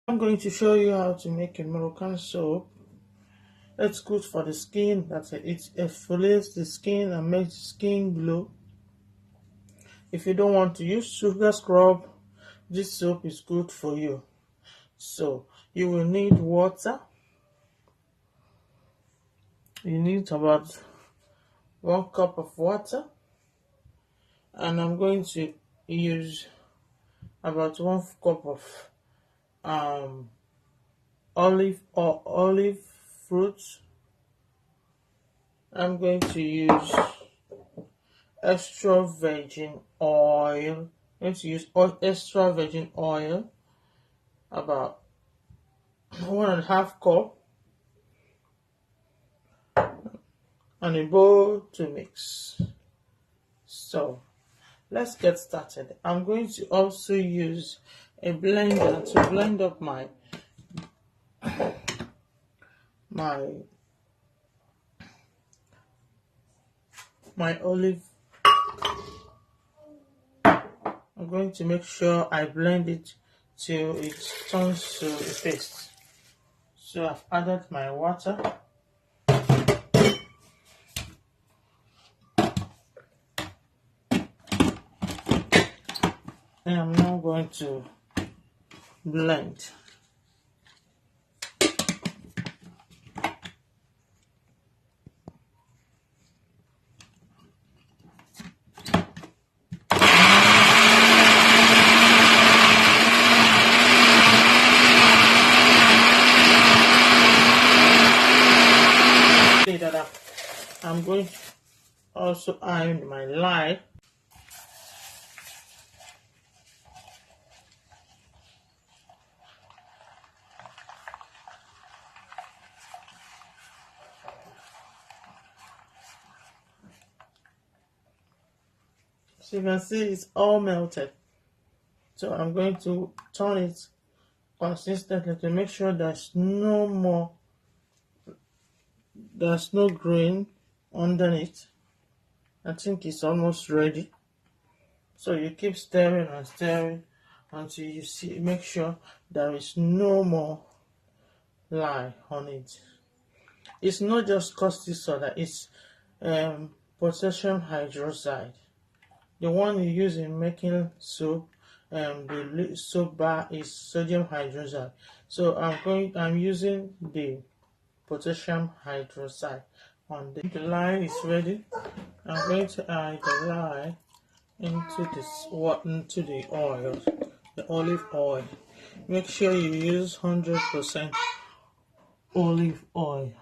I'm going to show you how to make a Moroccan soap. It's good for the skin, it exfoliates the skin and makes the skin glow. If you don't want to use sugar scrub, this soap is good for you. So you will need water. You need about 1 cup of water, and I'm going to use about 1 cup of um, olive fruit. I'm going to use extra virgin oil. I'm going to use extra virgin oil, about 1.5 cup, and a bowl to mix. So let's get started. I'm going to also use a blender to blend up my olive. I'm going to make sure I blend it till it turns to a paste. So I've added my water. And I'm now going to blend. That I'm going to also iron my line. So you can see it's all melted. So I'm going to turn it consistently to make sure there's no grain underneath. I think it's almost ready. So you keep stirring and stirring until you make sure there is no more lye on it. It's not just caustic soda, it's potassium hydroxide. The one you use in making soap, the soap bar, is sodium hydroxide. So I'm using the potassium hydroxide on the lye is ready. I'm going to add the lye into the oil, the olive oil. Make sure you use 100% olive oil.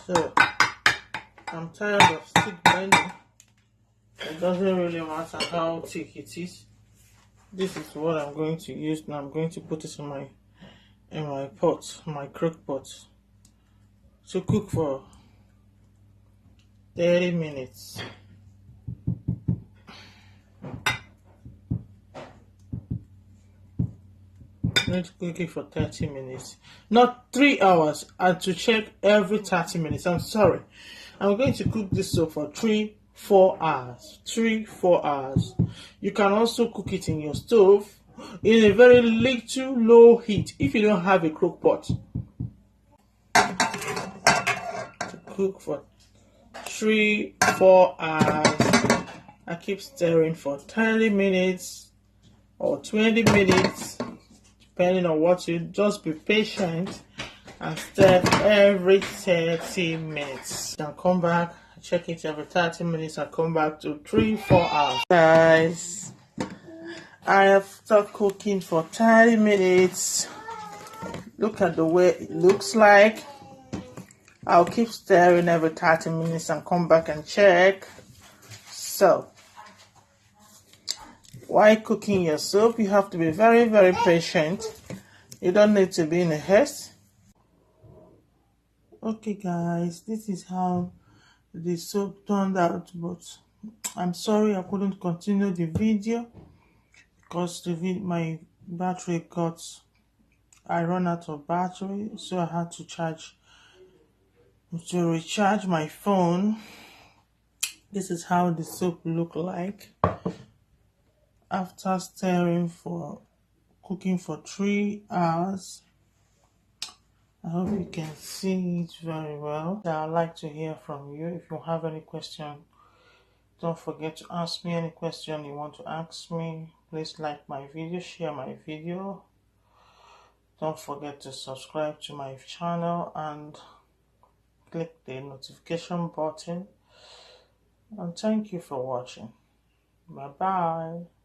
So I'm tired of stick blending. It doesn't really matter how thick it is. This is what I'm going to use now. I'm going to put it in my pot, my crock pot, to cook for 30 minutes. I'm going to cook it for 30 minutes, not 3 hours, and to check every 30 minutes. I'm sorry. I'm going to cook this soap for 3-4 hours. 3-4 hours. You can also cook it in your stove in a very little low heat if you don't have a crock pot. To cook for 3-4 hours. I keep stirring for 30 minutes or 20 minutes, depending on what you. Just be patient and stir every 30 minutes. Then come back, check it every 30 minutes, and come back to 3-4 hours. Guys, I have stopped cooking for 30 minutes. Look at the way it looks like. I'll keep stirring every 30 minutes and come back and check. So, while cooking your soup, you have to be very, very patient. You don't need to be in a haste. Okay guys, this is how the soap turned out, but I'm sorry I couldn't continue the video. because my battery got, I run out of battery, so I had to recharge my phone. This is how the soap look like after cooking for 3 hours. I hope you can see it very well. I'd like to hear from you. If you have any question, don't forget to ask me any question you want to ask me. Please like my video, share my video. Don't forget to subscribe to my channel and click the notification button. And thank you for watching. Bye bye.